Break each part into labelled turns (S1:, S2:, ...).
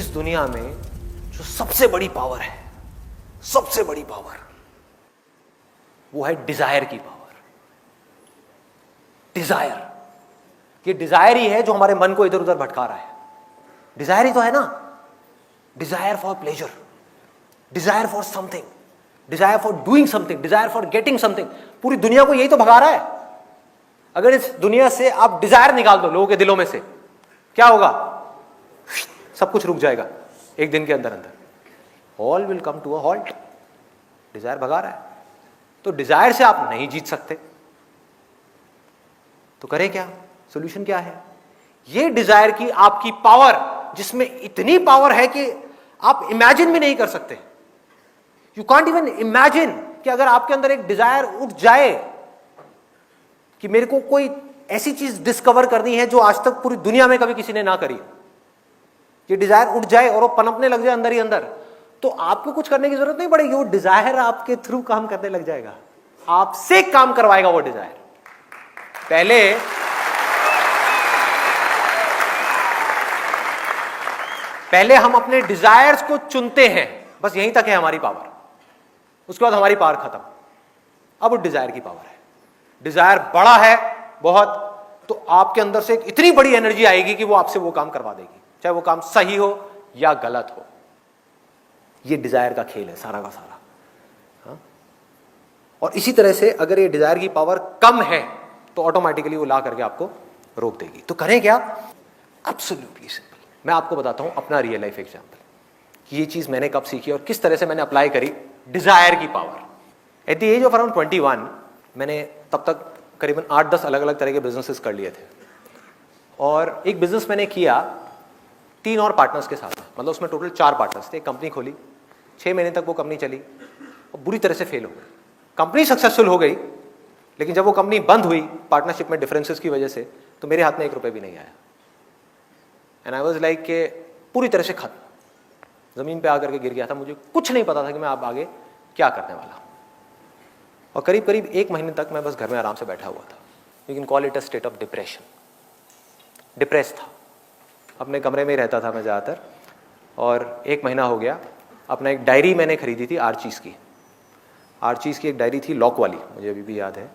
S1: इस दुनिया में जो सबसे बड़ी पावर है, सबसे बड़ी पावर, वो है डिजायर की पावर। डिजायर, ये डिजायर ही है जो हमारे मन को इधर उधर भटका रहा है। डिजायर ही तो है ना, desire for pleasure, desire for something, desire for doing something, desire for getting something. पूरी दुनिया को यही तो भगा रहा है। अगर इस दुनिया से आप डिजायर निकाल दो लोगों के दिलों में से, क्या होगा? सब कुछ रुक जाएगा एक दिन के अंदर अंदर। All will come to a halt. Desire भगा रहा है, तो डिजायर से आप नहीं जीत सकते। तो करें क्या? सॉल्यूशन क्या है? ये डिजायर की आपकी पावर, जिसमें इतनी पावर है कि आप इमेजिन भी नहीं कर सकते। यू कांट इवन इमेजिन कि अगर आपके अंदर एक डिजायर उठ जाए कि मेरे को कोई ऐसी चीज डिस्कवर करनी है जो आज तक पूरी दुनिया में कभी किसी ने ना करी, ये डिजायर उठ जाए और वो पनपने लग जाए अंदर ही अंदर, तो आपको कुछ करने की जरूरत नहीं पड़ेगी। वो डिजायर आपके थ्रू काम करने लग जाएगा, आपसे काम करवाएगा वो डिजायर। पहले हम अपने डिजायर्स को चुनते हैं, बस यहीं तक है हमारी पावर। उसके बाद हमारी पावर खत्म। अब डिजायर की पावर है। डिजायर बड़ा है बहुत, तो आपके अंदर से एक इतनी बड़ी एनर्जी आएगी कि वो आपसे वो काम करवा देगी, चाहे वो काम सही हो या गलत हो। ये डिजायर का खेल है सारा का सारा। हाँ? और इसी तरह से अगर ये डिजायर की पावर कम है तो ऑटोमेटिकली वो ला करके आपको रोक देगी। तो करें क्या? Absolutely simple. मैं आपको बताता हूं अपना रियल लाइफ एग्जांपल कि ये चीज मैंने कब सीखी और किस तरह से मैंने अप्लाई करी डिजायर की power. At the age of around 21 मैंने तब तक करीबन 8-10 अलग अलग तरह के बिजनेसेस कर लिए थे। और एक बिजनेस मैंने किया 3 और पार्टनर्स के साथ, मतलब उसमें टोटल 4 पार्टनर्स थे। एक कंपनी खोली, 6 महीने तक वो कंपनी चली और बुरी तरह से फेल हो गई। कंपनी सक्सेसफुल हो गई, लेकिन जब वो कंपनी बंद हुई पार्टनरशिप में डिफरेंसेस की वजह से, तो मेरे हाथ में 1 रुपये भी नहीं आया। एंड आई वाज लाइक के पूरी तरह से खत्म, जमीन पे आकर के गिर गया था। मुझे कुछ नहीं पता था कि मैं अब आगे क्या करने वाला हूं। और करीब करीब 1 महीने तक मैं बस घर में आराम से बैठा हुआ था। You can call it a state of depression. Depress था, अपने कमरे में ही रहता था मैं ज़्यादातर। और 1 महीना हो गया। अपना एक डायरी मैंने खरीदी थी आर्चीज़ की। आर्चीज़ की एक डायरी थी, लॉक वाली, मुझे अभी भी याद है।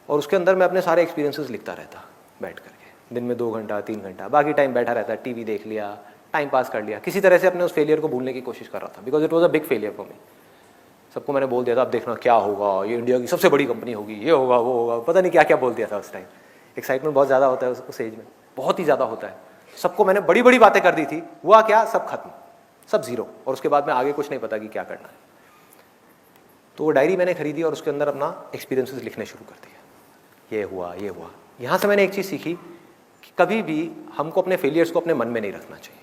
S1: और उसके अंदर मैं अपने सारे एक्सपीरियंसेस लिखता रहता बैठ करके। दिन में 2 घंटा 3 घंटा, बाकी टाइम बैठा रहता, टीवी देख लिया, टाइम पास कर लिया। किसी तरह से अपने उस फेलियर को भूलने की कोशिश कर रहा था, because it was a big failure for me. सबको मैंने बोल दिया था अब देखना क्या होगा, ये इंडिया की सबसे बड़ी कंपनी होगी, ये होगा वो होगा, पता नहीं क्या क्या बोल दिया था उस टाइम। एक्साइटमेंट बहुत ज़्यादा होता है उस एज में, बहुत ही ज़्यादा होता है। सबको मैंने बड़ी बड़ी बातें कर दी थी, हुआ क्या? सब खत्म, सब जीरो। और उसके बाद में आगे कुछ नहीं पता कि क्या करना है। तो वो डायरी मैंने खरीदी और उसके अंदर अपना एक्सपीरियंसेस लिखने शुरू कर दिया। ये हुआ, ये हुआ। यहाँ से मैंने एक चीज़ सीखी कि कभी भी हमको अपने फेलियर्स को अपने मन में नहीं रखना चाहिए।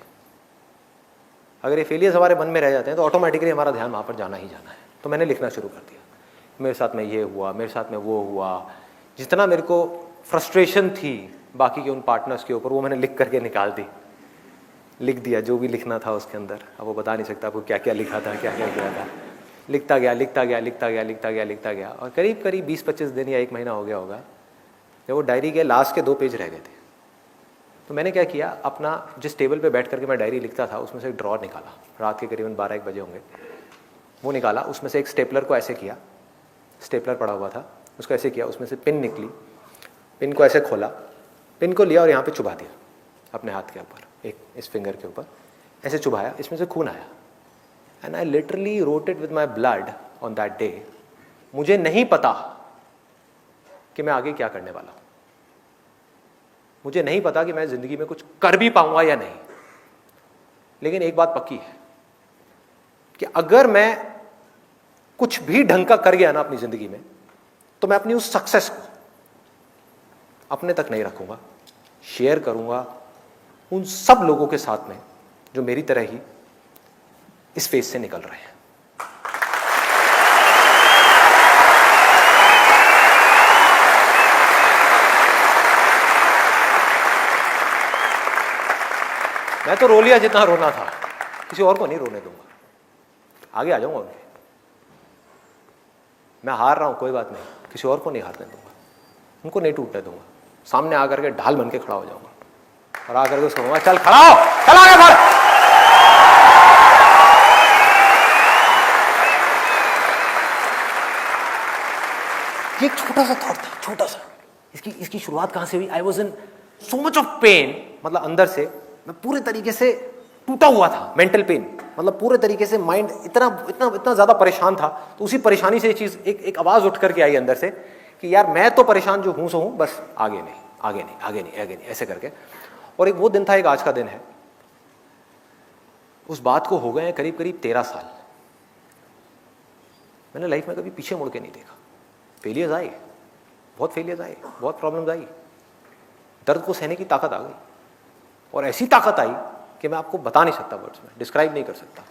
S1: अगर ये फेलियर्स हमारे मन में रह जाते हैं तो ऑटोमेटिकली हमारा ध्यान वहाँ पर जाना ही जाना है। तो मैंने लिखना शुरू कर दिया, मेरे साथ में ये हुआ, मेरे साथ में वो हुआ। जितना मेरे को फ्रस्ट्रेशन थी बाकी के उन पार्टनर्स के ऊपर, वो मैंने लिख करके निकाल दी, लिख दिया जो भी लिखना था उसके अंदर। अब वो बता नहीं सकता आपको क्या क्या लिखा था, क्या क्या किया था। लिखता गया, लिखता गया, लिखता गया, लिखता गया, लिखता गया। और करीब करीब 20-25 दिन या 1 महीना हो गया होगा, जब वो डायरी के लास्ट के 2 पेज रह गए थे, तो मैंने क्या किया, अपना जिस टेबल पे बैठ करके मैं डायरी लिखता था उसमें से एक ड्रॉर निकाला। रात के करीबन 12-1 बजे होंगे, वो निकाला। उसमें से एक स्टेपलर को ऐसे किया, स्टेपलर पड़ा हुआ था, उसको ऐसे किया, उसमें से पिन निकली, पिन को ऐसे खोला, पिन को लिया और यहाँ पे चुभा दिया अपने हाथ के ऊपर, एक इस फिंगर के ऊपर ऐसे चुभाया। इसमें से खून आया। And I literally wrote it with my blood on that day. मुझे नहीं पता कि मैं आगे क्या करने वाला हूँ, मुझे नहीं पता कि मैं ज़िंदगी में कुछ कर भी पाऊंगा या नहीं। लेकिन एक बात पक्की है कि अगर मैं कुछ भी ढंग का कर गया ना अपनी ज़िंदगी में, तो मैं अपनी उस सक्सेस को अपने तक नहीं रखूंगा, शेयर करूंगा उन सब लोगों के साथ में जो मेरी तरह ही इस फेज से निकल रहे हैं। मैं तो रो लिया जितना रोना था, किसी और को नहीं रोने दूंगा। आगे आ जाऊंगा उनके, मैं हार रहा हूं कोई बात नहीं, किसी और को नहीं हारने दूंगा, उनको नहीं टूटने दूंगा। सामने आकर के ढाल बन के खड़ा हो जाऊंगा और आकर के उसको कहूंगा चल खड़ा हो, चल आगे बढ़। ये एक छोटा सा थॉट था, छोटा सा। इसकी शुरुआत कहां से हुई? I was in so much of pain, मतलब अंदर से मैं पूरे तरीके से टूटा हुआ था, मेंटल पेन, मतलब पूरे तरीके से माइंड इतना इतना इतना ज्यादा परेशान था। तो उसी परेशानी से ये चीज एक आवाज उठ करके आई अंदर से कि यार मैं तो परेशान जो हूं सो हूं, बस आगे नहीं, आगे नहीं, आगे नहीं, आगे नहीं, ऐसे करके। और एक वो दिन था, एक आज का दिन है। उस बात को हो गए हैं करीब करीब 13 साल। मैंने लाइफ में कभी पीछे मुड़ के नहीं देखा। फेलियर्स आए, बहुत फेलियर्स आए, बहुत प्रॉब्लम्स आई, दर्द को सहने की ताकत आ गई, और ऐसी ताकत आई कि मैं आपको बता नहीं सकता, वर्ड्स में डिस्क्राइब नहीं कर सकता।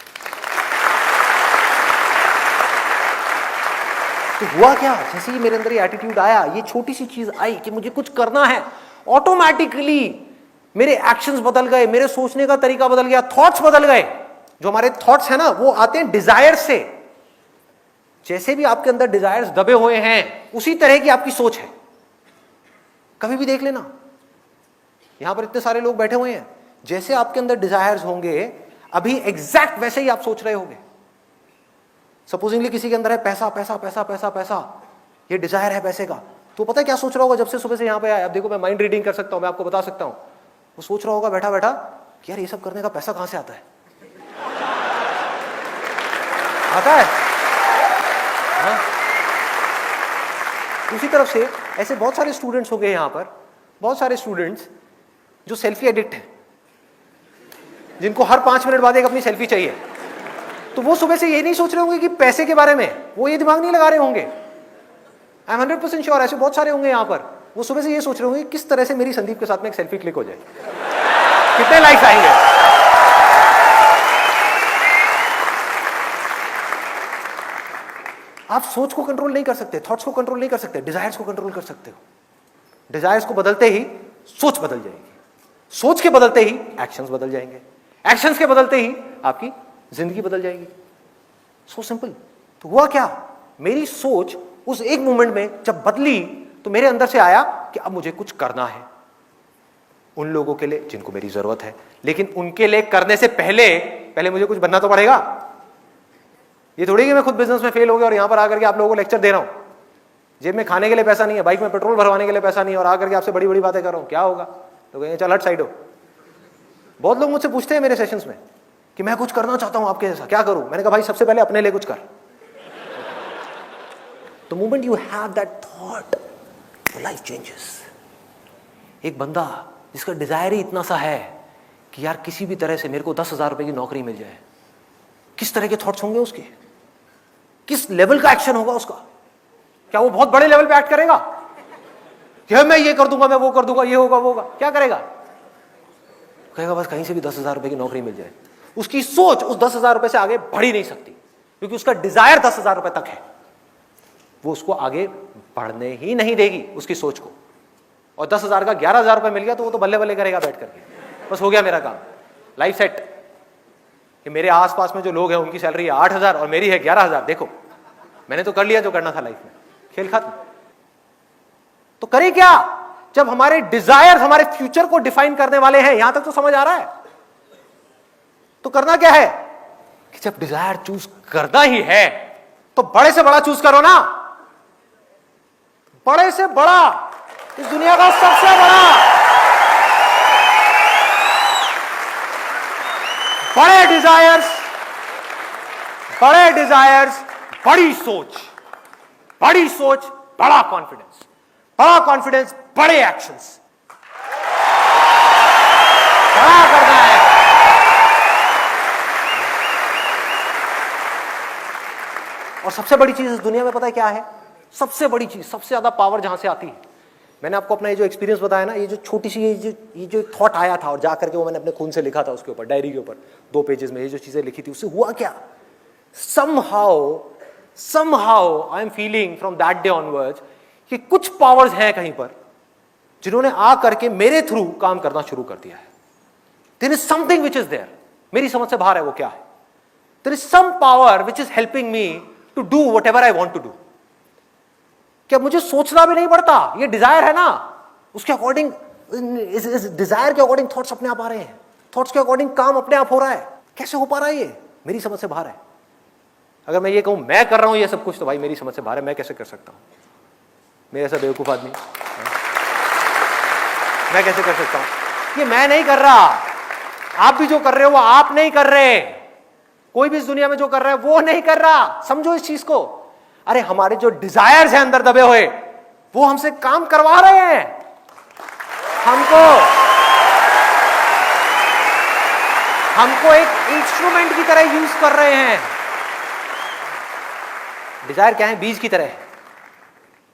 S1: तो हुआ क्या, जैसे ही मेरे अंदर ये एटीट्यूड आया, ये छोटी सी चीज आई कि मुझे कुछ करना है, ऑटोमेटिकली मेरे एक्शंस बदल गए, मेरे सोचने का तरीका बदल गया, थॉट्स बदल गए। जो हमारे थॉट्स है ना, वो आते हैं डिजायर से। जैसे भी आपके अंदर डिजायर्स दबे हुए हैं, उसी तरह की आपकी सोच है। कभी भी देख लेना, यहां पर इतने सारे लोग बैठे हुए हैं, जैसे आपके अंदर डिजायर्स होंगे, अभी एग्जैक्ट वैसे ही आप सोच रहे होंगे। सपोजिंगली किसी के अंदर है पैसा, पैसा, पैसा, पैसा, पैसा, ये डिजायर है पैसे का, तो पता है क्या सोच रहा होगा जब से सुबह से यहां पे आया? अब देखो, मैं माइंड रीडिंग कर सकता हूं, मैं आपको बता सकता हूं। वो सोच रहा होगा बैठा बैठा कि यार ये सब करने का पैसा कहां से आता है? आता है? हाँ? दूसरी तरफ से ऐसे बहुत सारे स्टूडेंट्स हो गए यहां पर, बहुत सारे स्टूडेंट्स जो सेल्फी एडिक्ट हैं, जिनको हर 5 मिनट बाद एक अपनी सेल्फी चाहिए। तो वो सुबह से ये नहीं सोच रहे होंगे कि पैसे के बारे में, वो ये दिमाग नहीं लगा रहे होंगे। आई एम 100% श्योर ऐसे बहुत सारे होंगे यहां पर, वो सुबह से ये सोच रहे होंगे किस तरह से मेरी संदीप के साथ में एक सेल्फी क्लिक हो जाए, कितने लाइक्स आएंगे। आप सोच को कंट्रोल नहीं कर सकते, थॉट्स को कंट्रोल नहीं कर सकते, डिजायर्स को कंट्रोल कर सकते हो। डिजायर्स को बदलते ही सोच बदल जाएगी, सोच के बदलते ही एक्शंस बदल जाएंगे, एक्शंस के बदलते ही आपकी जिंदगी बदल जाएगी। So simple. तो हुआ क्या, मेरी सोच उस एक मोमेंट में जब बदली, तो मेरे अंदर से आया कि अब मुझे कुछ करना है उन लोगों के लिए जिनको मेरी जरूरत है, लेकिन उनके लिए करने से पहले मुझे कुछ बनना तो पड़ेगा। ये थोड़ी कि मैं खुद बिजनेस में फेल हो गया और यहां पर आकर के आप लोगों को लेक्चर दे रहा हूं। जेब में खाने के लिए पैसा नहीं है, बाइक में पेट्रोल भरवाने के लिए पैसा नहीं है, और आकर के आपसे बड़ी बड़ी बातें कर रहा हूं, क्या होगा? तो कहेंगे चल हट साइड हो। बहुत लोग मुझसे पूछते हैं मेरे सेशंस में कि मैं कुछ करना चाहता हूं आपके जैसा, क्या करूं? मैंने कहा भाई सबसे पहले अपने लिए कुछ कर। The moment you have that thought, your life changes. एक बंदा जिसका डिजायर ही इतना सा है कि यार किसी भी तरह से मेरे को 10,000 रुपए की नौकरी मिल जाए, किस तरह के थॉट्स होंगे उसके, किस लेवल का एक्शन होगा उसका? क्या वो बहुत बड़े लेवल पे एक्ट करेगा कि मैं ये कर दूंगा, मैं वो कर दूंगा, ये होगा वो होगा? क्या करेगा? कहेगा बस कहीं से भी 10,000 रुपए की नौकरी मिल जाए। उसकी सोच उस 10,000 रुपए से आगे बढ़ ही नहीं सकती, क्योंकि उसका डिजायर 10,000 रुपए तक है। वो उसको आगे बढ़ने ही नहीं देगी उसकी सोच को। और 10,000 का 11,000 रुपए मिल गया तो वो तो बल्ले बल्ले करेगा बैठ करके, बस हो गया मेरा काम, लाइफ सेट। कि मेरे आसपास में जो लोग हैं उनकी सैलरी है 8,000 और मेरी है 11,000, देखो मैंने तो कर लिया जो करना था लाइफ में, खेल खत्म। तो करें क्या जब हमारे डिजायर हमारे फ्यूचर को डिफाइन करने वाले हैं? यहां तक तो समझ आ रहा है। तो करना क्या है कि जब डिजायर चूज करना ही है तो बड़े से बड़ा चूज करो ना, बड़े से बड़ा, इस दुनिया का सबसे बड़ा। बड़े डिजायर्स, बड़ी सोच, बड़ी सोच, बड़ा कॉन्फिडेंस, बड़ा कॉन्फिडेंस, बड़े एक्शंस, बड़ा करना है। और सबसे बड़ी चीज इस दुनिया में पता है क्या है? सबसे बड़ी चीज, सबसे ज्यादा पावर जहां से आती है, मैंने आपको अपना ये जो एक्सपीरियंस बताया ना, ये जो छोटी सी ये जो थॉट आया था और जाकर के वो मैंने अपने खून से लिखा था उसके ऊपर, डायरी के ऊपर 2 पेजेस में ये जो चीजें लिखी थी, उससे हुआ क्या? somehow I am feeling from that day onwards कि कुछ पावर्स हैं कहीं पर जिन्होंने आ करके मेरे थ्रू काम करना शुरू कर दिया है। There is something which is there, मेरी समझ से बाहर है। वो क्या है? There is some power which is helping me to do whatever I want to do. क्या मुझे सोचना भी नहीं पड़ता? ये डिजायर है ना, उसके अकॉर्डिंग, इस डिजायर के अकॉर्डिंग थॉट्स अपने आप आ रहे हैं, थॉट्स के अकॉर्डिंग काम अपने आप हो रहा है। कैसे हो पा रहा है ये? मेरी समझ से बाहर है। अगर मैं ये कहूं मैं कर रहा हूं ये सब कुछ, तो भाई मेरी समझ से बाहर है, मैं कैसे कर सकता हूं? मेरे ऐसा बेवकूफ आदमी मैं कैसे कर सकता हूं? ये मैं नहीं कर रहा, आप भी जो कर रहे हो वो आप नहीं कर रहे, कोई भी इस दुनिया में जो कर रहा है वो नहीं कर रहा। समझो इस चीज को। अरे हमारे जो डिजायर्स हैं अंदर दबे हुए, वो हमसे काम करवा रहे हैं। हमको एक इंस्ट्रूमेंट की तरह यूज कर रहे हैं। डिजायर क्या है? बीज की तरह है।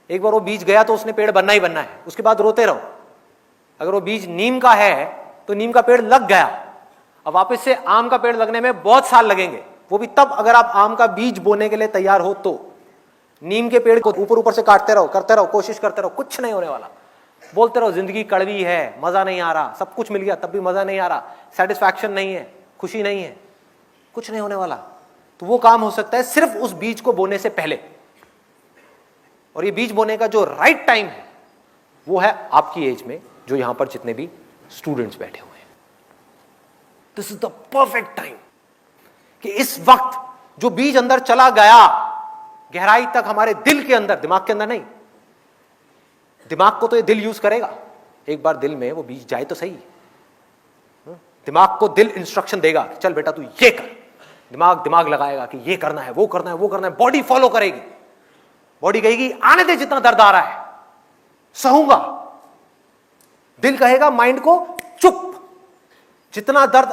S1: एक बार वो बीज गया तो उसने पेड़ बनना ही बनना है, उसके बाद रोते रहो। अगर वो बीज नीम का है तो नीम का पेड़ लग गया, अब वापस से आम का पेड़ लगने में बहुत साल लगेंगे, वो भी तब अगर आप आम का बीज बोने के लिए तैयार हो तो। नीम के पेड़ को ऊपर ऊपर से काटते रहो, करते रहो, कोशिश करते रहो, कुछ नहीं होने वाला। बोलते रहो जिंदगी कड़वी है, मजा नहीं आ रहा, सब कुछ मिल गया तब भी मजा नहीं आ रहा, सेटिस्फैक्शन नहीं है, खुशी नहीं है, कुछ नहीं होने वाला। तो वो काम हो सकता है सिर्फ उस बीज को बोने से पहले। और ये बीज बोने का जो राइट टाइम है वो है आपकी एज में, जो यहां पर जितने भी स्टूडेंट्स बैठे हुए हैं। This is the perfect time कि इस वक्त जो बीज अंदर चला गया गहराई तक, हमारे दिल के अंदर, दिमाग के अंदर नहीं, दिमाग को तो ये दिल यूज करेगा, एक बार दिल में वो बीज जाए तो सही। दिमाग को दिल इंस्ट्रक्शन देगा, चल बेटा तू ये कर, दिमाग लगाएगा कि ये करना है, वो करना है, वो करना है, बॉडी फॉलो करेगी, बॉडी कहेगी आने दे जितना दर्द आ रहा है, सहूंगा। दिल कहेगा माइंड को चुप, जितना दर्द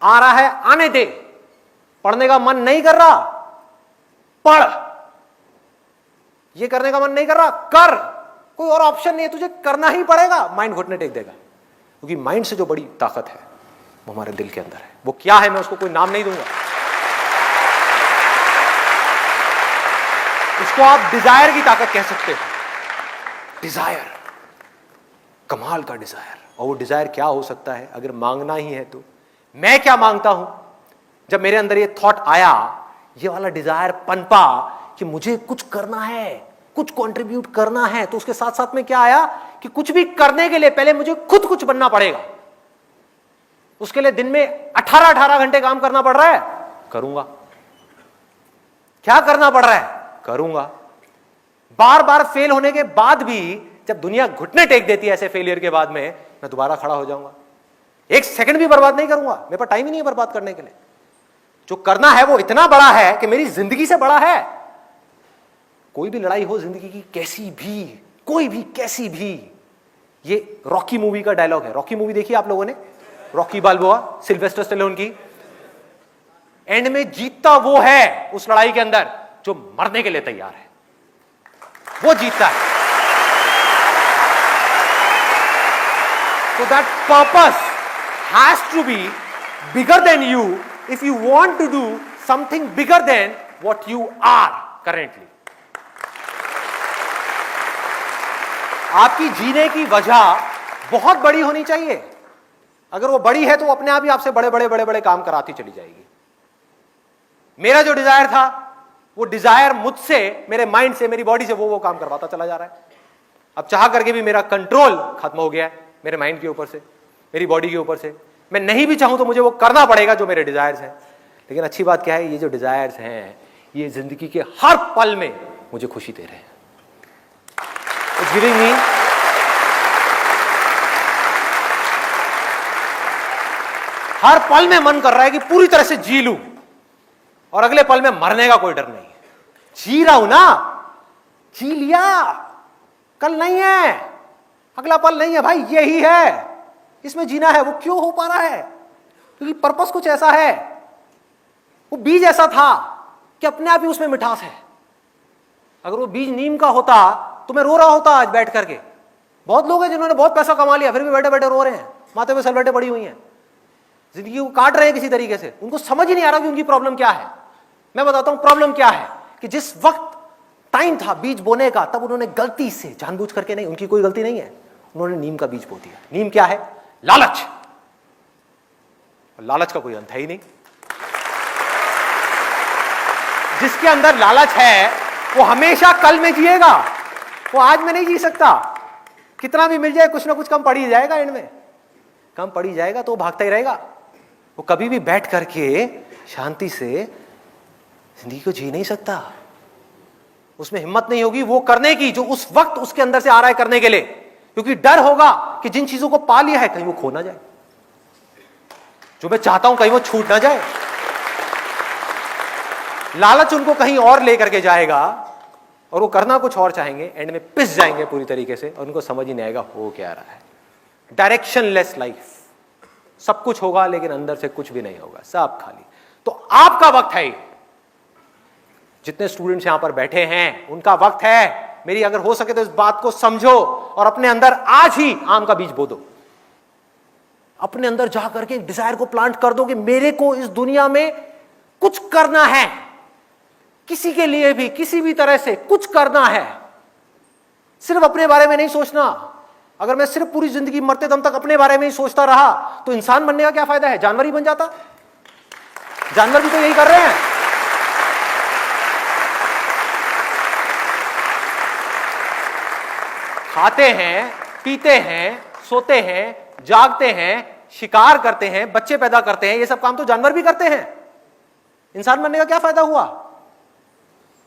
S1: आ रहा है आने दे, पढ़ने का मन नहीं कर रहा पढ़, ये करने का मन नहीं कर रहा कर, कोई और ऑप्शन नहीं है, तुझे करना ही पड़ेगा। माइंड घुटने टेक देगा, क्योंकि माइंड से जो बड़ी ताकत है वो हमारे दिल के अंदर है। वो क्या है मैं उसको कोई नाम नहीं दूंगा, उसको आप डिजायर की ताकत कह सकते हो। डिजायर, कमाल का डिजायर। और वो डिजायर क्या हो सकता है अगर मांगना ही है तो? मैं क्या मांगता हूं? जब मेरे अंदर ये थॉट आया, ये वाला डिजायर पनपा कि मुझे कुछ करना है, कुछ कंट्रीब्यूट करना है, तो उसके साथ साथ में क्या आया कि कुछ भी करने के लिए पहले मुझे खुद कुछ बनना पड़ेगा। उसके लिए दिन में 18 घंटे काम करना पड़ रहा है, करूंगा। क्या करना पड़ रहा है? करूंगा। बार बार फेल होने के बाद भी जब दुनिया घुटने टेक देती है ऐसे फेलियर के बाद में, मैं दोबारा खड़ा हो जाऊंगा। एक सेकंड भी बर्बाद नहीं करूंगा, मेरे पास टाइम ही नहीं है बर्बाद करने के लिए। जो करना है वो इतना बड़ा है कि मेरी जिंदगी से बड़ा है। कोई भी लड़ाई हो जिंदगी की, कैसी भी, कोई भी, कैसी भी, ये रॉकी मूवी का डायलॉग है। रॉकी मूवी देखी आप लोगों ने? रॉकी बाल्बोआ, सिल्वेस्टर स्टैलोन की। एंड में जीतता वो है उस लड़ाई के अंदर जो मरने के लिए तैयार है, वो जीतता है। So that purpose has to be bigger than you if you want to do something bigger than what you are currently. आपकी जीने की वजह बहुत बड़ी होनी चाहिए। अगर वो बड़ी है तो अपने आप ही आपसे बड़े बड़े बड़े बड़े काम कराती चली जाएगी। मेरा जो डिजायर था, वो डिजायर मुझसे, मेरे माइंड से, मेरी बॉडी से वो काम करवाता चला जा रहा है। अब चाह करके भी मेरा कंट्रोल खत्म हो गया है मेरे माइंड के ऊपर से, मेरी बॉडी के ऊपर से। मैं नहीं भी चाहूं तो मुझे वो करना पड़ेगा जो मेरे डिजायर्स हैं। लेकिन अच्छी बात क्या है, ये जो डिजायर्स हैं ये जिंदगी के हर पल में मुझे खुशी दे रहे हैं। It's giving me हर पल में मन कर रहा है कि पूरी तरह से जी लूं और अगले पल में मरने का कोई डर नहीं है। जी रहा हूं ना, जी लिया, कल नहीं है, अगला पल नहीं है भाई, यही है, इसमें जीना है। वो क्यों हो पा रहा है? क्योंकि पर्पस कुछ ऐसा है, वो बीज ऐसा था कि अपने आप ही उसमें मिठास है। अगर वो बीज नीम का होता तो मैं रो रहा होता आज बैठ करके। बहुत लोग हैं जिन्होंने बहुत पैसा कमा लिया फिर भी बैठे बैठे रो रहे हैं, माथे पे सलवटें पड़ी हुई हैं, जिंदगी को काट रहे हैं किसी तरीके से। उनको समझ ही नहीं आ रहा कि उनकी प्रॉब्लम क्या है। मैं बताता हूं प्रॉब्लम क्या है, कि जिस वक्त टाइम था बीज बोने का, तब उन्होंने गलती से, जानबूझ करके नहीं, उनकी कोई गलती नहीं है, उन्होंने नीम का बीज बो दिया। नीम क्या है? लालच। लालच का कोई अंत है ही नहीं। जिसके अंदर लालच है वो हमेशा कल में जिएगा, वो आज में नहीं जी सकता। कितना भी मिल जाए कुछ ना कुछ कम पड़ ही जाएगा, एंड में कम पड़ ही जाएगा, तो वो भागता ही रहेगा। वो कभी भी बैठ करके शांति से जिंदगी को जी नहीं सकता। उसमें हिम्मत नहीं होगी वो करने की जो उस वक्त उसके अंदर से आ रहा है करने के लिए, क्योंकि डर होगा कि जिन चीजों को पा लिया है कहीं वो खो ना जाए, जो मैं चाहता हूं कहीं वो छूट ना जाए। लालच उनको कहीं और लेकर के जाएगा और वो करना कुछ और चाहेंगे, एंड में पिस जाएंगे पूरी तरीके से और उनको समझ ही नहीं आएगा हो क्या रहा है। डायरेक्शनलेस लाइफ, सब कुछ होगा लेकिन अंदर से कुछ भी नहीं होगा, सब खाली। तो आपका वक्त है, जितने स्टूडेंट्स यहां पर बैठे हैं उनका वक्त है। मेरी अगर हो सके तो इस बात को समझो और अपने अंदर आज ही आम का बीज बो दो। अपने अंदर जा करके डिजायर को प्लांट कर दो कि मेरे को इस दुनिया में कुछ करना है, किसी के लिए भी किसी भी तरह से कुछ करना है। सिर्फ अपने बारे में नहीं सोचना। अगर मैं सिर्फ पूरी जिंदगी मरते दम तक अपने बारे में ही सोचता रहा तो इंसान बनने का क्या फायदा है, जानवर ही बन जाता। जानवर भी तो यही कर रहे हैं। खाते हैं, पीते हैं, सोते हैं, जागते हैं, शिकार करते हैं, बच्चे पैदा करते हैं, ये सब काम तो जानवर भी करते हैं। इंसान बनने का क्या फायदा हुआ?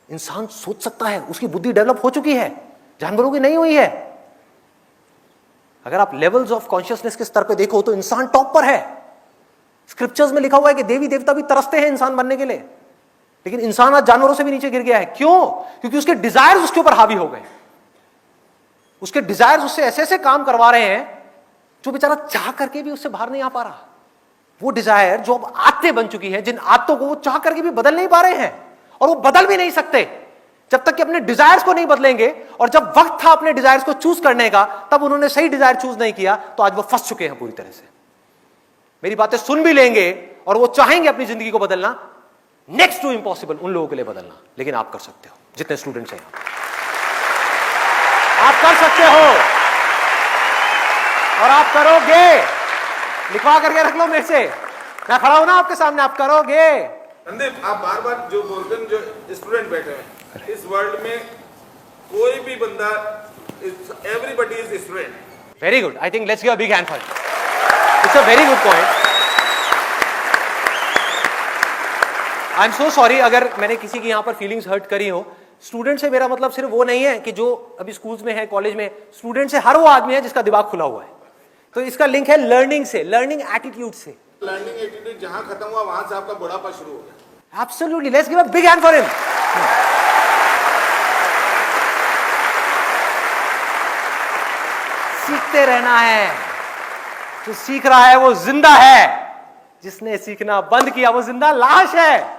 S1: इंसान सोच सकता है, उसकी बुद्धि डेवलप हो चुकी है, जानवरों की नहीं हुई है। अगर आप लेवल्स ऑफ कॉन्शियसनेस के स्तर पे देखो तो इंसान टॉप पर है। स्क्रिप्चर्स में लिखा हुआ है कि देवी देवता भी तरसते हैं इंसान बनने के लिए, लेकिन इंसान आज जानवरों से भी नीचे गिर गया है। क्यों? क्योंकि उसके डिजायर्स उसके ऊपर हावी हो गए। उसके डिजायर्स उससे ऐसे ऐसे काम करवा रहे हैं जो बेचारा चाह करके भी उससे बाहर नहीं आ पा रहा। वो डिजायर जो अब आदतें बन चुकी है, जिन आदतों को वो चाह करके भी बदल नहीं पा रहे हैं, और वो बदल भी नहीं सकते जब तक कि अपने डिजायर्स को नहीं बदलेंगे। और जब वक्त था अपने डिजायर्स को चूज करने का, तब उन्होंने सही डिजायर चूज नहीं किया, तो आज वो फंस चुके हैं पूरी तरह से। मेरी बातें सुन भी लेंगे और वो चाहेंगे अपनी जिंदगी को बदलना, नेक्स्ट टू इम्पॉसिबल उन लोगों के लिए बदलना, लेकिन आप कर सकते हो। जितने स्टूडेंट्स हैं आप कर सकते हो और आप करोगे। लिखवा करके रख लो मेरे से, मैं खड़ा हूं ना आपके सामने, आप करोगे।
S2: संदीप, आप बार बार जो बोलते हैं, जो स्टूडेंट बैठे हैं इस वर्ल्ड में, कोई भी बंदा, everybody is student.
S1: Very good, I think let's give a big hand for it. It's a very good point. I am so sorry अगर मैंने किसी की यहां पर फीलिंग्स हर्ट करी हो। स्टूडेंट से मेरा मतलब सिर्फ वो नहीं है कि जो अभी स्कूल्स में है, कॉलेज में। स्टूडेंट से हर वो आदमी है जिसका दिमाग खुला हुआ है। तो इसका लिंक है लर्निंग से, लर्निंग एटीट्यूड से।
S2: लर्निंग एटीट्यूड जहां खत्म हुआ वहां से आपका बुढ़ापा शुरू हो गया।
S1: Absolutely, let's give a big hand for him. सीखते रहना है। जो सीख रहा है वो जिंदा है, जिसने सीखना बंद किया वो जिंदा लाश है।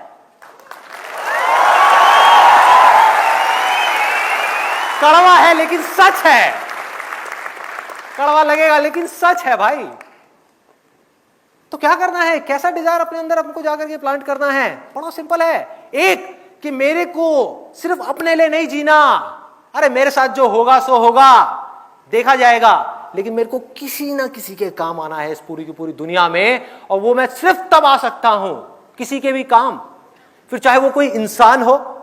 S1: कड़वा है लेकिन सच है, कड़वा लगेगा लेकिन सच है भाई। तो क्या करना है, कैसा डिजायर अपने अंदर हमको जाकर के प्लांट करना है? बड़ा सिंपल है। एक, कि मेरे को सिर्फ अपने लिए नहीं जीना। अरे मेरे साथ जो होगा सो होगा, देखा जाएगा, लेकिन मेरे को किसी ना किसी के काम आना है इस पूरी की पूरी दुनिया में। और वो मैं सिर्फ तब आ सकता हूं किसी के भी काम, फिर चाहे वो कोई इंसान हो,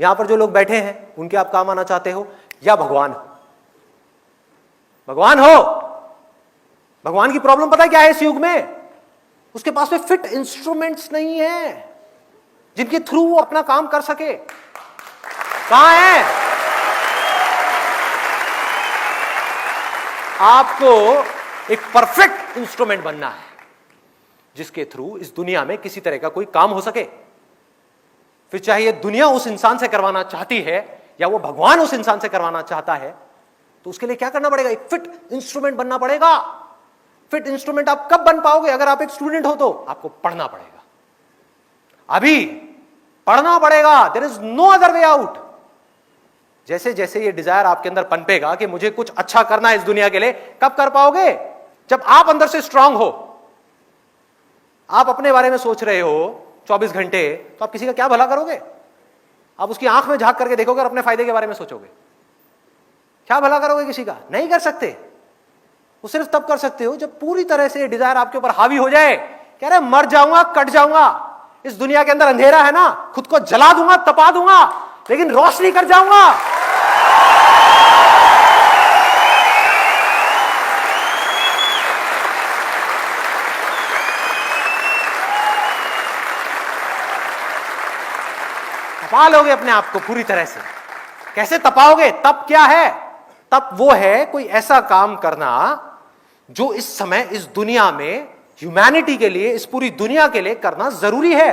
S1: यहां पर जो लोग बैठे हैं उनके आप काम आना चाहते हो, या भगवान हो। भगवान हो, भगवान की प्रॉब्लम पता है क्या है इस युग में? उसके पास में फिट इंस्ट्रूमेंट्स नहीं है जिनके थ्रू वो अपना काम कर सके। कहां है? आपको एक परफेक्ट इंस्ट्रूमेंट बनना है जिसके थ्रू इस दुनिया में किसी तरह का कोई काम हो सके। फिर चाहे ये दुनिया उस इंसान से करवाना चाहती है या वो भगवान उस इंसान से करवाना चाहता है, तो उसके लिए क्या करना पड़ेगा? एक फिट इंस्ट्रूमेंट बनना पड़ेगा। फिट इंस्ट्रूमेंट आप कब बन पाओगे? अगर आप एक स्टूडेंट हो तो आपको पढ़ना पड़ेगा, अभी पढ़ना पड़ेगा। There is no other way out. जैसे जैसे ये डिजायर आपके अंदर पनपेगा कि मुझे कुछ अच्छा करना है इस दुनिया के लिए, कब कर पाओगे? जब आप अंदर से स्ट्रांग हो। आप अपने बारे में सोच रहे हो 24 घंटे, तो आप किसी का क्या भला करोगे? आप उसकी आंख में झांक करके देखोगे और अपने फायदे के बारे में सोचोगे, क्या भला करोगे किसी का? नहीं कर सकते। वो सिर्फ तब कर सकते हो जब पूरी तरह से डिजायर आपके ऊपर हावी हो जाए। कह रहे मर जाऊंगा, कट जाऊंगा, इस दुनिया के अंदर अंधेरा है ना, खुद को जला दूंगा, तपा दूंगा, लेकिन रोशनी कर जाऊंगा। तपा लोगे अपने आप को पूरी तरह से। कैसे तपाओगे? तप क्या है? तप वो है कोई ऐसा काम करना जो इस समय इस दुनिया में ह्यूमैनिटी के लिए, इस पूरी दुनिया के लिए करना जरूरी है,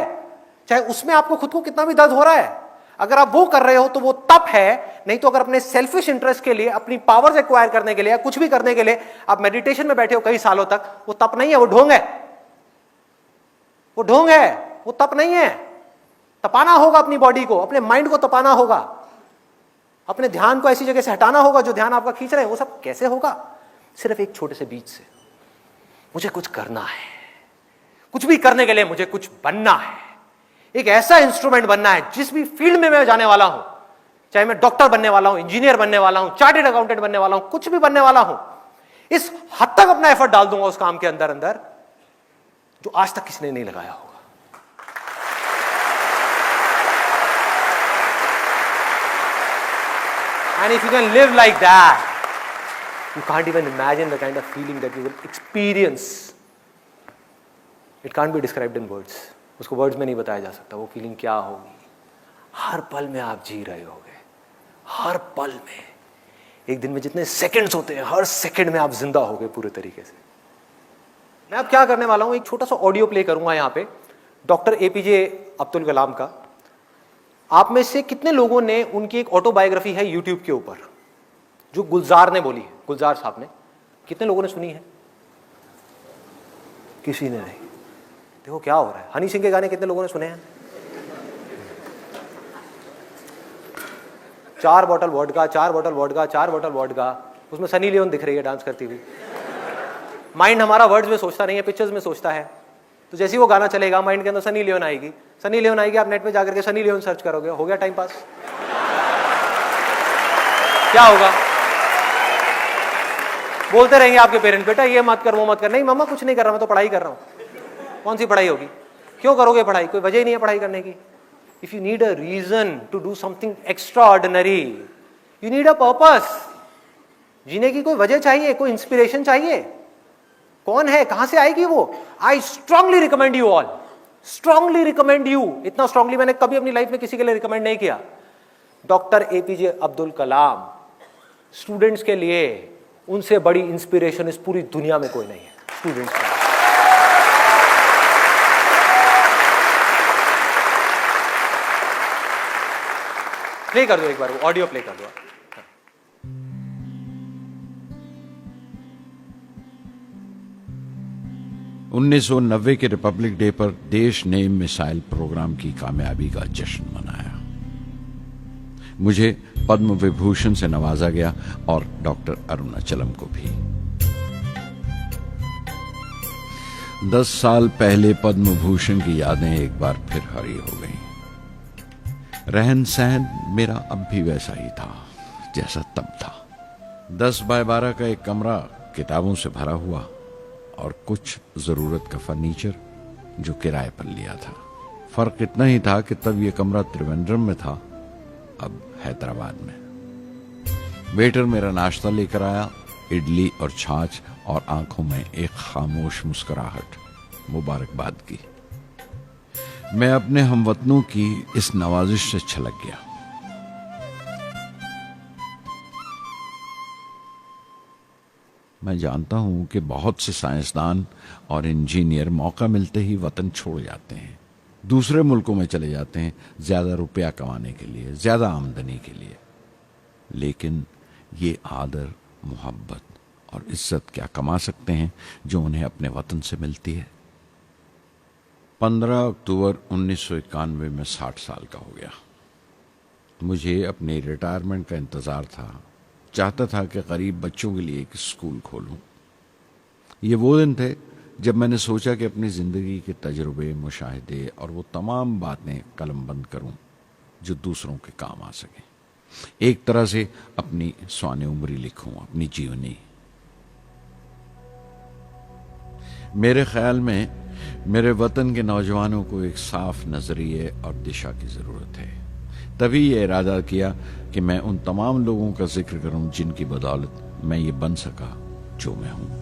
S1: चाहे उसमें आपको खुद को कितना भी दर्द हो रहा है। अगर आप वो कर रहे हो तो वो तप है। नहीं तो अगर अपने सेल्फिश इंटरेस्ट के लिए, अपनी पावर्स एक्वायर करने के लिए, कुछ भी करने के लिए आप मेडिटेशन में बैठे हो कई सालों तक, वो तप नहीं है, वो ढोंग है। वो ढोंग है, वो तप नहीं है। तपाना होगा अपनी बॉडी को, अपने माइंड को तपाना होगा, अपने ध्यान को ऐसी जगह से हटाना होगा जो ध्यान आपका खींच रहे हैं। वो सब कैसे होगा? सिर्फ एक छोटे से बीज से। मुझे कुछ करना है, कुछ भी करने के लिए मुझे कुछ बनना है, एक ऐसा इंस्ट्रूमेंट बनना है जिस भी फील्ड में मैं जाने वाला हूं, चाहे मैं डॉक्टर बनने वाला हूं, इंजीनियर बनने वाला हूं, चार्टेड अकाउंटेंट बनने वाला हूं, कुछ भी बनने वाला हूं, इस हद तक अपना एफर्ट डाल दूंगा उस काम के अंदर अंदर जो आज तक किसी ने नहीं लगाया होगा। And if you can live like that, you can't even imagine the kind of feeling that you will experience. It can't be described in words. उसको वर्ड्स में नहीं बताया जा सकता वो फीलिंग क्या होगी। हर पल में आप जी रहे होगे, हर पल में। एक दिन में जितने सेकंड्स होते हैं, हर सेकंड में आप जिंदा होगे पूरे तरीके से। मैं अब क्या करने वाला हूं, एक छोटा सा ऑडियो प्ले करूंगा यहां पे डॉक्टर एपीजे अब्दुल कलाम का। आप में से कितने लोगों ने, उनकी एक ऑटोबायोग्राफी है यूट्यूब के ऊपर जो गुलजार ने बोली है, गुलजार साहब ने, कितने लोगों ने सुनी है? किसी ने नहीं। देखो क्या हो रहा है। हनी सिंह के गाने कितने लोगों ने सुने हैं? 4 bottle vodka, 4 bottle vodka, 4 bottle vodka. उसमें सनी लियोन दिख रही है डांस करती हुई। माइंड हमारा वर्ड्स में सोचता नहीं है, पिक्चर्स में सोचता है। तो जैसे ही वो गाना चलेगा माइंड के अंदर सनी लियोन आएगी। सनी लियोन आएगी, आप नेट पे जाकर के सनी लियोन सर्च करोगे, हो गया टाइम पास। क्या होगा? बोलते रहेंगे आपके पेरेंट्स, बेटा ये मत कर, वो मत कर। नहीं मम्मा कुछ नहीं कर रहा, मैं तो पढ़ाई कर रहा हूं। कौन सी पढ़ाई होगी? क्यों करोगे पढ़ाई? कोई वजह ही नहीं है पढ़ाई करने की। If you need a reason to do something extraordinary, you need a purpose. जीने की कोई वजह चाहिए, कोई इंस्पिरेशन चाहिए। कौन है, कहां से आएगी वो? I strongly recommend you all, strongly recommend you. इतना स्ट्रांगली मैंने कभी अपनी लाइफ में किसी के लिए रिकमेंड नहीं किया। Doctor APJ Abdul Kalam. Students के लिए उनसे बड़ी इंस्पिरेशन इस पूरी दुनिया में कोई नहीं है। स्टूडेंट्स के लिए प्ले कर दो एक बार, वो ऑडियो प्ले कर दो।
S3: 1990 के रिपब्लिक डे पर देश ने मिसाइल प्रोग्राम की कामयाबी का जश्न मनाया। मुझे पद्म विभूषण से नवाजा गया और डॉक्टर अरुणाचलम को भी। 10 साल पहले पद्म भूषण की यादें एक बार फिर हरी हो गईं। रहन सहन मेरा अब भी वैसा ही था जैसा तब था। 10 बाय 12 का एक कमरा किताबों से भरा हुआ और कुछ जरूरत का फर्नीचर जो किराए पर लिया था। फर्क इतना ही था कि तब यह कमरा त्रिवेंद्रम में था, अब हैदराबाद में। वेटर मेरा नाश्ता लेकर आया, इडली और छाछ, और आंखों में एक खामोश मुस्कुराहट मुबारकबाद की। मैं अपने हमवतनों की इस नवाजिश से छलक गया। मैं जानता हूं कि बहुत से साइंसदान और इंजीनियर मौका मिलते ही वतन छोड़ जाते हैं, दूसरे मुल्कों में चले जाते हैं ज्यादा रुपया कमाने के लिए, ज्यादा आमदनी के लिए। लेकिन ये आदर, मोहब्बत और इज्जत क्या कमा सकते हैं जो उन्हें अपने वतन से मिलती है। 15 अक्टूबर 1991 में 60 साल का हो गया। मुझे अपने रिटायरमेंट का इंतजार था। चाहता था कि गरीब बच्चों के लिए एक स्कूल खोलूं। ये वो दिन थे जब मैंने सोचा कि अपनी जिंदगी के तजुर्बे, मुशाहिदे और वो तमाम बातें कलमबंद करूं जो दूसरों के काम आ सकें। एक तरह से अपनी स्वाने उम्री लिखूं, अपनी जीवनी। मेरे ख्याल में मेरे वतन के नौजवानों को एक साफ नजरिए और दिशा की जरूरत है। तभी ये इरादा किया कि मैं उन तमाम लोगों का जिक्र करूं जिनकी बदौलत मैं ये बन सका जो मैं हूं।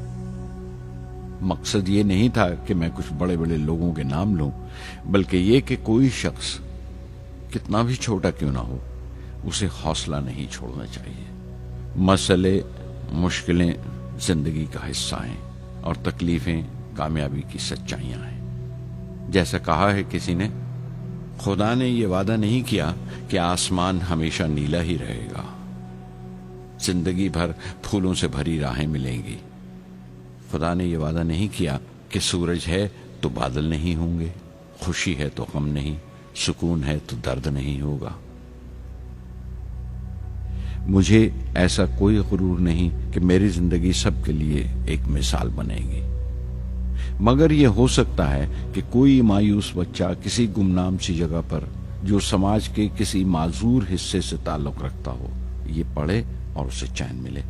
S3: मकसद ये नहीं था कि मैं कुछ बड़े बड़े लोगों के नाम लूं, बल्कि ये कि कोई शख्स कितना भी छोटा क्यों ना हो, उसे हौसला नहीं छोड़ना चाहिए। मसले, मुश्किलें जिंदगी का हिस्सा हैं और तकलीफें कामयाबी की सच्चाइयां हैं। जैसा कहा है किसी ने, खुदा ने यह वादा नहीं किया कि आसमान हमेशा नीला ही रहेगा, जिंदगी भर फूलों से भरी राहें मिलेंगी। खुदा ने यह वादा नहीं किया कि सूरज है तो बादल नहीं होंगे, खुशी है तो गम नहीं, सुकून है तो दर्द नहीं होगा। मुझे ऐसा कोई गुरूर नहीं कि मेरी जिंदगी सबके लिए एक मिसाल बनेगी, मगर यह हो सकता है कि कोई मायूस बच्चा किसी गुमनाम सी जगह पर, जो समाज के किसी माजूर हिस्से से ताल्लुक रखता हो, ये पढ़े और उसे चैन मिले,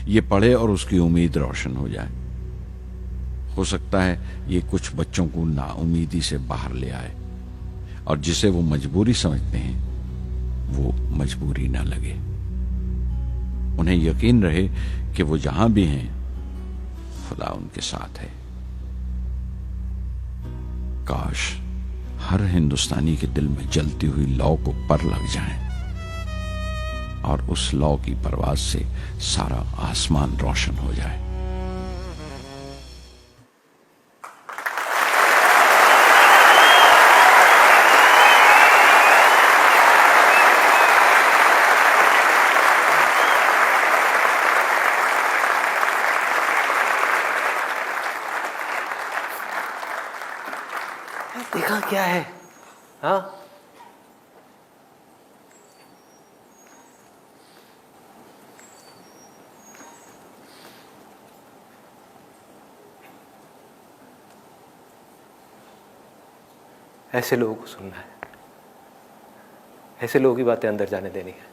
S3: ये पढ़े और उसकी उम्मीद रोशन हो जाए। हो सकता है ये कुछ बच्चों को नाउमीदी से बाहर ले आए और जिसे वो मजबूरी समझते हैं वो मजबूरी ना लगे। उन्हें यकीन रहे कि वो जहां भी हैं खुदा उनके साथ है। काश हर हिंदुस्तानी के दिल में जलती हुई लौ को पर लग जाए और उस लौ की परवाज से सारा आसमान रोशन हो जाए।
S1: देखा क्या है? हाँ, ऐसे लोगों को सुनना है, ऐसे लोगों की बातें अंदर जाने देनी है।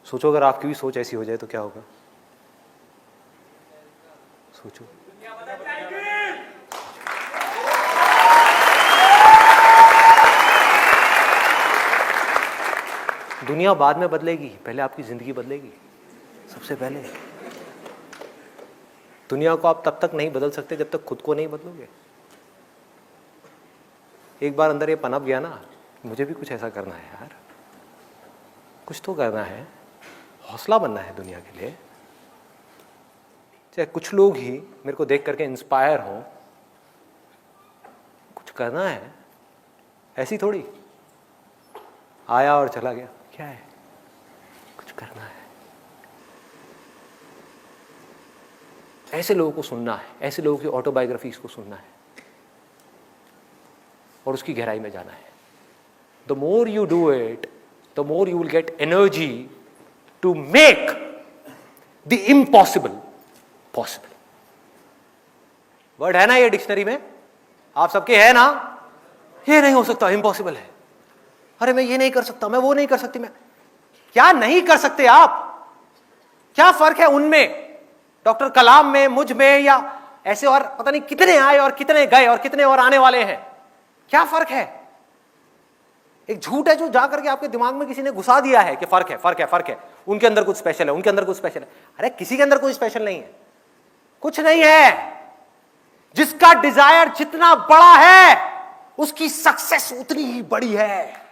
S1: सोचो अगर आपकी भी सोच ऐसी हो जाए तो क्या होगा? सोचो। दुनिया बाद में बदलेगी, पहले आपकी जिंदगी बदलेगी। सबसे पहले दुनिया को आप तब तक नहीं बदल सकते जब तक खुद को नहीं बदलोगे। एक बार अंदर ये पनप गया ना, मुझे भी कुछ ऐसा करना है यार, कुछ तो करना है, हौसला बनना है दुनिया के लिए। चाहे कुछ लोग ही मेरे को देख करके इंस्पायर हों, कुछ करना है। ऐसी थोड़ी आया और चला गया, क्या है? कुछ करना है। ऐसे लोगों को सुनना है, ऐसे लोगों की ऑटोबायोग्राफीज को सुनना है और उसकी गहराई में जाना है। The more you do it, the more you will get energy to make the impossible possible. Word है ना ये डिक्शनरी में, आप सबके है ना? ये नहीं हो सकता, इम्पॉसिबल है। अरे मैं ये नहीं कर सकता, मैं वो नहीं कर सकती। मैं क्या नहीं कर सकते आप? क्या फर्क है उनमें, डॉक्टर कलाम में, मुझ में, या ऐसे और पता नहीं कितने आए और कितने गए और कितने और आने वाले हैं? क्या फर्क है? एक झूठ है जो जाकर के आपके दिमाग में किसी ने घुसा दिया है कि फर्क है, फर्क है, फर्क है, उनके अंदर कुछ स्पेशल है, उनके अंदर कुछ स्पेशल है। अरे किसी के अंदर कोई स्पेशल नहीं है, कुछ नहीं है। जिसका डिजायर जितना बड़ा है उसकी सक्सेस उतनी ही बड़ी है।